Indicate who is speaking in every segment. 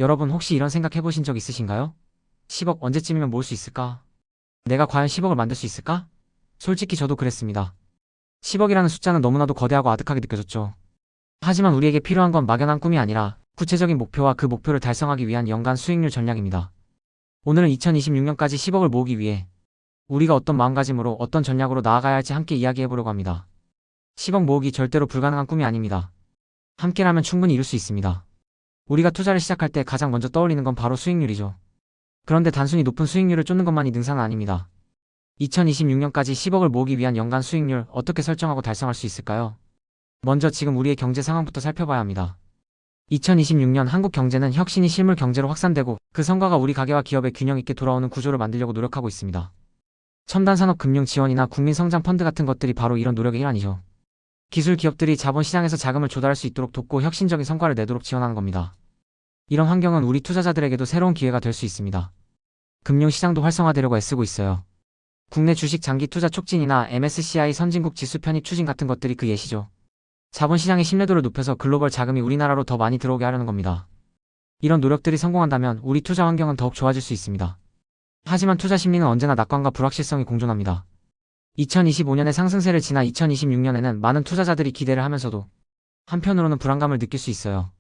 Speaker 1: 여러분 혹시 이런 생각 해보신 적 있으신가요? 10억 언제쯤이면 모을 수 있을까? 내가 과연 10억을 만들 수 있을까? 솔직히 저도 그랬습니다. 10억이라는 숫자는 너무나도 거대하고 아득하게 느껴졌죠. 하지만 우리에게 필요한 건 막연한 꿈이 아니라 구체적인 목표와 그 목표를 달성하기 위한 연간 수익률 전략입니다. 오늘은 2026년까지 10억을 모으기 위해 우리가 어떤 마음가짐으로 어떤 전략으로 나아가야 할지 함께 이야기해보려고 합니다. 10억 모으기 절대로 불가능한 꿈이 아닙니다. 함께라면 충분히 이룰 수 있습니다. 우리가 투자를 시작할 때 가장 먼저 떠올리는 건 바로 수익률이죠. 그런데 단순히 높은 수익률을 쫓는 것만이 능사는 아닙니다. 2026년까지 10억을 모으기 위한 연간 수익률 어떻게 설정하고 달성할 수 있을까요? 먼저 지금 우리의 경제 상황부터 살펴봐야 합니다. 2026년 한국 경제는 혁신이 실물 경제로 확산되고 그 성과가 우리 가게와 기업의 균형 있게 돌아오는 구조를 만들려고 노력하고 있습니다. 첨단 산업 금융 지원이나 국민 성장 펀드 같은 것들이 바로 이런 노력의 일환이죠. 기술 기업들이 자본 시장에서 자금을 조달할 수 있도록 돕고 혁신적인 성과를 내도록 지원하는 겁니다. 이런 환경은 우리 투자자들에게도 새로운 기회가 될 수 있습니다. 금융시장도 활성화되려고 애쓰고 있어요. 국내 주식 장기 투자 촉진이나 MSCI 선진국 지수 편입 추진 같은 것들이 그 예시죠. 자본시장의 신뢰도를 높여서 글로벌 자금이 우리나라로 더 많이 들어오게 하려는 겁니다. 이런 노력들이 성공한다면 우리 투자 환경은 더욱 좋아질 수 있습니다. 하지만 투자 심리는 언제나 낙관과 불확실성이 공존합니다. 2025년의 상승세를 지나 2026년에는 많은 투자자들이 기대를 하면서도 한편으로는 불안감을 느낄 수 있어요.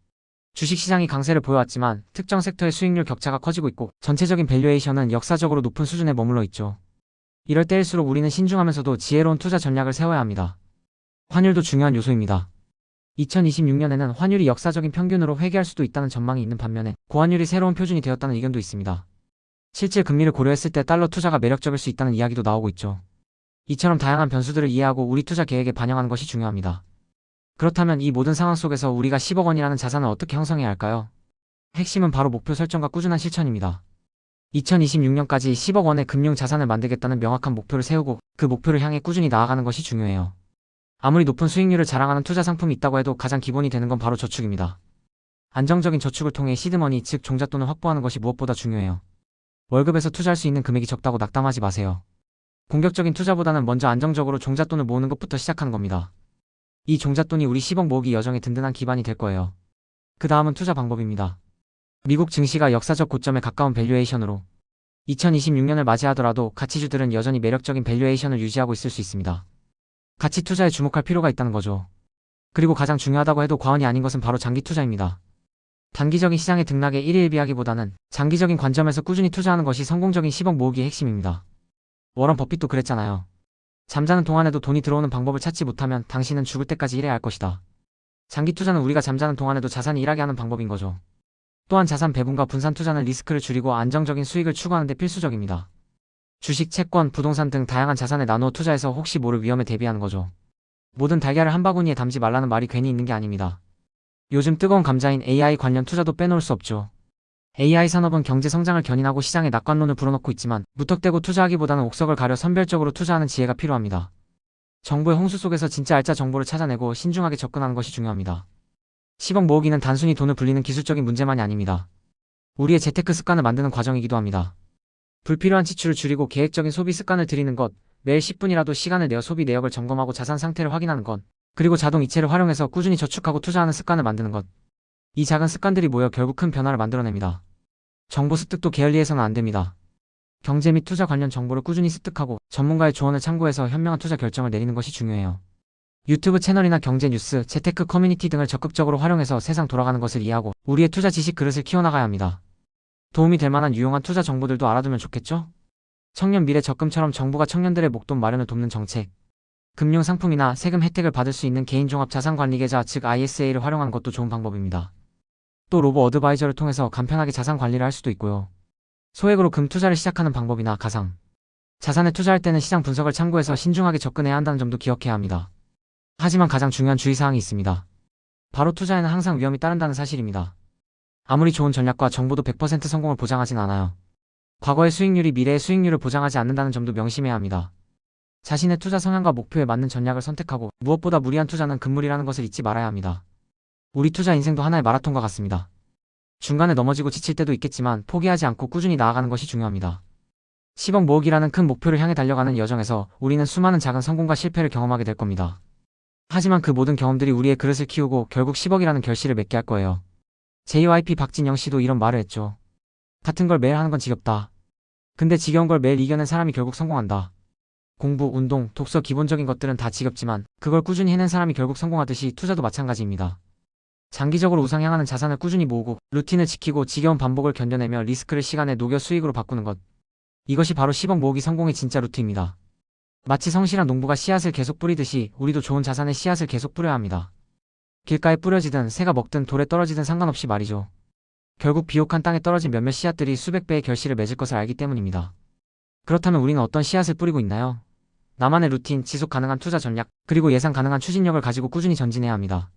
Speaker 1: 주식시장이 강세를 보여왔지만 특정 섹터의 수익률 격차가 커지고 있고 전체적인 밸류에이션은 역사적으로 높은 수준에 머물러 있죠. 이럴 때일수록 우리는 신중하면서도 지혜로운 투자 전략을 세워야 합니다. 환율도 중요한 요소입니다. 2026년에는 환율이 역사적인 평균으로 회귀할 수도 있다는 전망이 있는 반면에 고환율이 새로운 표준이 되었다는 의견도 있습니다. 실질 금리를 고려했을 때 달러 투자가 매력적일 수 있다는 이야기도 나오고 있죠. 이처럼 다양한 변수들을 이해하고 우리 투자 계획에 반영하는 것이 중요합니다. 그렇다면 이 모든 상황 속에서 우리가 10억 원이라는 자산을 어떻게 형성해야 할까요? 핵심은 바로 목표 설정과 꾸준한 실천입니다. 2026년까지 10억 원의 금융 자산을 만들겠다는 명확한 목표를 세우고 그 목표를 향해 꾸준히 나아가는 것이 중요해요. 아무리 높은 수익률을 자랑하는 투자 상품이 있다고 해도 가장 기본이 되는 건 바로 저축입니다. 안정적인 저축을 통해 시드머니 즉 종잣돈을 확보하는 것이 무엇보다 중요해요. 월급에서 투자할 수 있는 금액이 적다고 낙담하지 마세요. 공격적인 투자보다는 먼저 안정적으로 종잣돈을 모으는 것부터 시작하는 겁니다. 이 종잣돈이 우리 10억 모으기 여정의 든든한 기반이 될 거예요. 그 다음은 투자 방법입니다. 미국 증시가 역사적 고점에 가까운 밸류에이션으로 2026년을 맞이하더라도 가치주들은 여전히 매력적인 밸류에이션을 유지하고 있을 수 있습니다. 가치 투자에 주목할 필요가 있다는 거죠. 그리고 가장 중요하다고 해도 과언이 아닌 것은 바로 장기 투자입니다. 단기적인 시장의 등락에 일희일비하기보다는 장기적인 관점에서 꾸준히 투자하는 것이 성공적인 10억 모으기의 핵심입니다. 워런 버핏도 그랬잖아요. 잠자는 동안에도 돈이 들어오는 방법을 찾지 못하면 당신은 죽을 때까지 일해야 할 것이다. 장기 투자는 우리가 잠자는 동안에도 자산이 일하게 하는 방법인 거죠. 또한 자산 배분과 분산 투자는 리스크를 줄이고 안정적인 수익을 추구하는 데 필수적입니다. 주식, 채권, 부동산 등 다양한 자산에 나누어 투자해서 혹시 모를 위험에 대비하는 거죠. 모든 달걀을 한 바구니에 담지 말라는 말이 괜히 있는 게 아닙니다. 요즘 뜨거운 감자인 AI 관련 투자도 빼놓을 수 없죠. AI 산업은 경제 성장을 견인하고 시장에 낙관론을 불어넣고 있지만 무턱대고 투자하기보다는 옥석을 가려 선별적으로 투자하는 지혜가 필요합니다. 정보의 홍수 속에서 진짜 알짜 정보를 찾아내고 신중하게 접근하는 것이 중요합니다. 10억 모으기는 단순히 돈을 불리는 기술적인 문제만이 아닙니다. 우리의 재테크 습관을 만드는 과정이기도 합니다. 불필요한 지출을 줄이고 계획적인 소비 습관을 들이는 것, 매일 10분이라도 시간을 내어 소비 내역을 점검하고 자산 상태를 확인하는 것, 그리고 자동 이체를 활용해서 꾸준히 저축하고 투자하는 습관을 만드는 것. 이 작은 습관들이 모여 결국 큰 변화를 만들어냅니다. 정보 습득도 게을리해서는 안 됩니다. 경제 및 투자 관련 정보를 꾸준히 습득하고 전문가의 조언을 참고해서 현명한 투자 결정을 내리는 것이 중요해요. 유튜브 채널이나 경제 뉴스, 재테크 커뮤니티 등을 적극적으로 활용해서 세상 돌아가는 것을 이해하고 우리의 투자 지식 그릇을 키워나가야 합니다. 도움이 될 만한 유용한 투자 정보들도 알아두면 좋겠죠? 청년 미래 적금처럼 정부가 청년들의 목돈 마련을 돕는 정책, 금융 상품이나 세금 혜택을 받을 수 있는 개인 종합 자산 관리 계좌 즉 ISA를 활용하는 것도 좋은 방법입니다. 또 로보 어드바이저를 통해서 간편하게 자산 관리를 할 수도 있고요. 소액으로 금 투자를 시작하는 방법이나 가상 자산에 투자할 때는 시장 분석을 참고해서 신중하게 접근해야 한다는 점도 기억해야 합니다. 하지만 가장 중요한 주의사항이 있습니다. 바로 투자에는 항상 위험이 따른다는 사실입니다. 아무리 좋은 전략과 정보도 100% 성공을 보장하진 않아요. 과거의 수익률이 미래의 수익률을 보장하지 않는다는 점도 명심해야 합니다. 자신의 투자 성향과 목표에 맞는 전략을 선택하고 무엇보다 무리한 투자는 금물이라는 것을 잊지 말아야 합니다. 우리 투자 인생도 하나의 마라톤과 같습니다. 중간에 넘어지고 지칠 때도 있겠지만 포기하지 않고 꾸준히 나아가는 것이 중요합니다. 10억 모으기라는 큰 목표를 향해 달려가는 여정에서 우리는 수많은 작은 성공과 실패를 경험하게 될 겁니다. 하지만 그 모든 경험들이 우리의 그릇을 키우고 결국 10억이라는 결실을 맺게 할 거예요. JYP 박진영 씨도 이런 말을 했죠. 같은 걸 매일 하는 건 지겹다. 근데 지겨운 걸 매일 이겨낸 사람이 결국 성공한다. 공부, 운동, 독서 기본적인 것들은 다 지겹지만 그걸 꾸준히 해낸 사람이 결국 성공하듯이 투자도 마찬가지입니다. 장기적으로 우상 향하는 자산을 꾸준히 모으고 루틴을 지키고 지겨운 반복을 견뎌내며 리스크를 시간에 녹여 수익으로 바꾸는 것. 이것이 바로 10억 모으기 성공의 진짜 루트입니다. 마치 성실한 농부가 씨앗을 계속 뿌리듯이 우리도 좋은 자산의 씨앗을 계속 뿌려야 합니다. 길가에 뿌려지든 새가 먹든 돌에 떨어지든 상관없이 말이죠. 결국 비옥한 땅에 떨어진 몇몇 씨앗들이 수백 배의 결실을 맺을 것을 알기 때문입니다. 그렇다면 우리는 어떤 씨앗을 뿌리고 있나요? 나만의 루틴, 지속 가능한 투자 전략, 그리고 예상 가능한 추진력을 가지고 꾸준히 전진해야 합니다.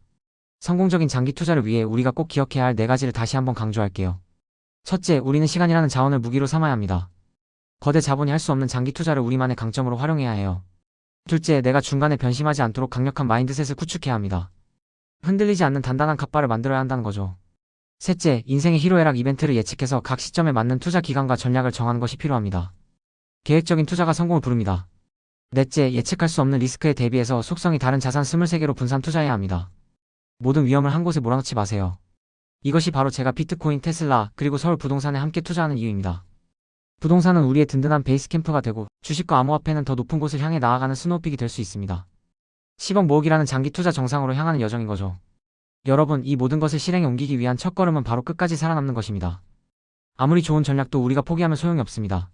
Speaker 1: 성공적인 장기 투자를 위해 우리가 꼭 기억해야 할 4가지를 다시 한번 강조할게요. 첫째, 우리는 시간이라는 자원을 무기로 삼아야 합니다. 거대 자본이 할 수 없는 장기 투자를 우리만의 강점으로 활용해야 해요. 둘째, 내가 중간에 변심하지 않도록 강력한 마인드셋을 구축해야 합니다. 흔들리지 않는 단단한 갓바를 만들어야 한다는 거죠. 셋째, 인생의 희로애락 이벤트를 예측해서 각 시점에 맞는 투자 기간과 전략을 정하는 것이 필요합니다. 계획적인 투자가 성공을 부릅니다. 넷째, 예측할 수 없는 리스크에 대비해서 속성이 다른 자산 23개로 분산 투자해야 합니다. 모든 위험을 한 곳에 몰아넣지 마세요. 이것이 바로 제가 비트코인, 테슬라, 그리고 서울 부동산에 함께 투자하는 이유입니다. 부동산은 우리의 든든한 베이스 캠프가 되고 주식과 암호화폐는 더 높은 곳을 향해 나아가는 스노우픽이 될 수 있습니다. 10억 모으기라는 장기 투자 정상으로 향하는 여정인 거죠. 여러분, 이 모든 것을 실행에 옮기기 위한 첫걸음은 바로 끝까지 살아남는 것입니다. 아무리 좋은 전략도 우리가 포기하면 소용이 없습니다.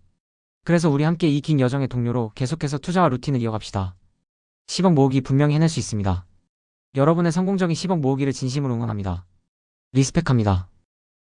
Speaker 1: 그래서 우리 함께 이 긴 여정의 동료로 계속해서 투자와 루틴을 이어갑시다. 10억 모으기 분명히 해낼 수 있습니다. 여러분의 성공적인 10억 모으기를 진심으로 응원합니다. 리스펙합니다.